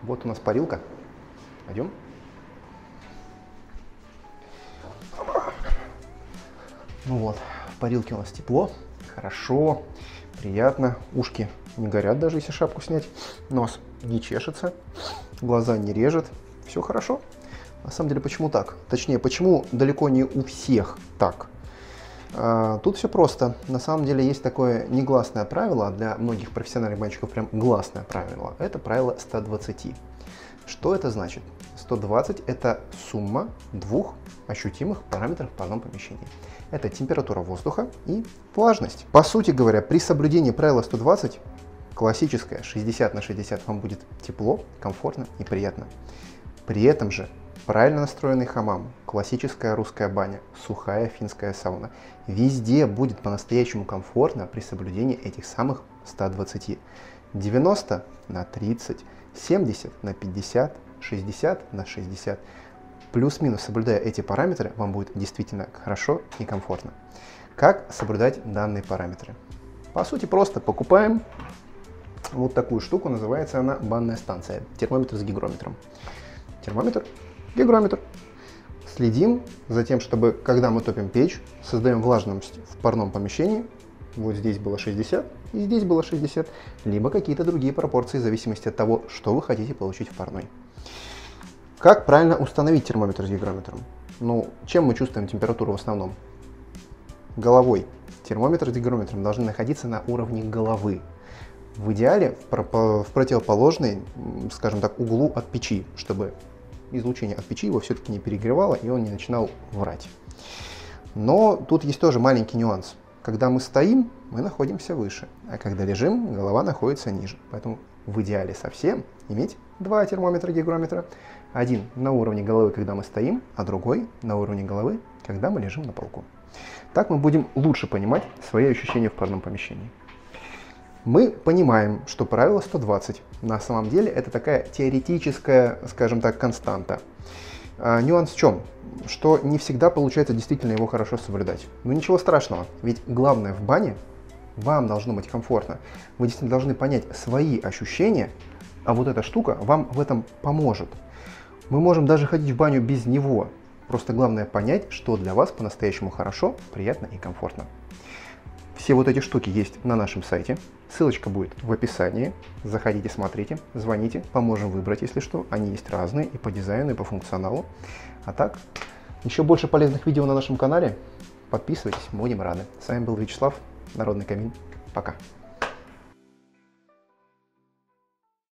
Вот у нас парилка. Пойдем. Ну вот, в парилке у нас тепло, хорошо, приятно. Ушки не горят, даже если шапку снять. Нос не чешется, глаза не режет. Все хорошо. На самом деле, почему так? Точнее, почему далеко не у всех так? Тут все просто. На самом деле есть такое негласное правило, для многих профессиональных банщиков прям гласное правило. Это правило 120. Что это значит? 120 – это сумма двух ощутимых параметров в парном помещении. Это температура воздуха и влажность. По сути говоря, при соблюдении правила 120, классическое 60 на 60 вам будет тепло, комфортно и приятно. При этом же правильно настроенный хамам, классическая русская баня, сухая финская сауна везде будет по-настоящему комфортно при соблюдении этих самых 120. 90 на 30, 70 на 50, 60 на 60. Плюс-минус, соблюдая эти параметры, вам будет действительно хорошо и комфортно. Как соблюдать данные параметры? По сути, просто покупаем вот такую штуку, называется она банная станция. Термометр с гигрометром. Термометр, гигрометр. Следим за тем, чтобы, когда мы топим печь, создаем влажность в парном помещении. Вот здесь было 60, и здесь было 60, либо какие-то другие пропорции, в зависимости от того, что вы хотите получить в парной. Как правильно установить термометр с гигрометром? Ну, чем мы чувствуем температуру в основном? Головой. Термометр с гигрометром должны находиться на уровне головы. В идеале в противоположной, скажем так, углу от печи, чтобы излучение от печи его все-таки не перегревало и он не начинал врать. Но тут есть тоже маленький нюанс. Когда мы стоим, мы находимся выше, а когда лежим, голова находится ниже. Поэтому в идеале совсем иметь два термометра гигрометра. Один на уровне головы, когда мы стоим, а другой на уровне головы, когда мы лежим на полку. Так мы будем лучше понимать свои ощущения в парном помещении. Мы понимаем, что правило 120 на самом деле это такая теоретическая, скажем так, константа. Нюанс в чем? Что не всегда получается действительно его хорошо соблюдать. Но ничего страшного, ведь главное в бане вам должно быть комфортно. Вы действительно должны понять свои ощущения, а вот эта штука вам в этом поможет. Мы можем даже ходить в баню без него. Просто главное понять, что для вас по-настоящему хорошо, приятно и комфортно. Все вот эти штуки есть на нашем сайте. Ссылочка будет в описании. Заходите, смотрите, звоните, поможем выбрать, если что. Они есть разные и по дизайну, и по функционалу. А так, еще больше полезных видео на нашем канале. Подписывайтесь, будем рады. С вами был Вячеслав, Народный камин. Пока.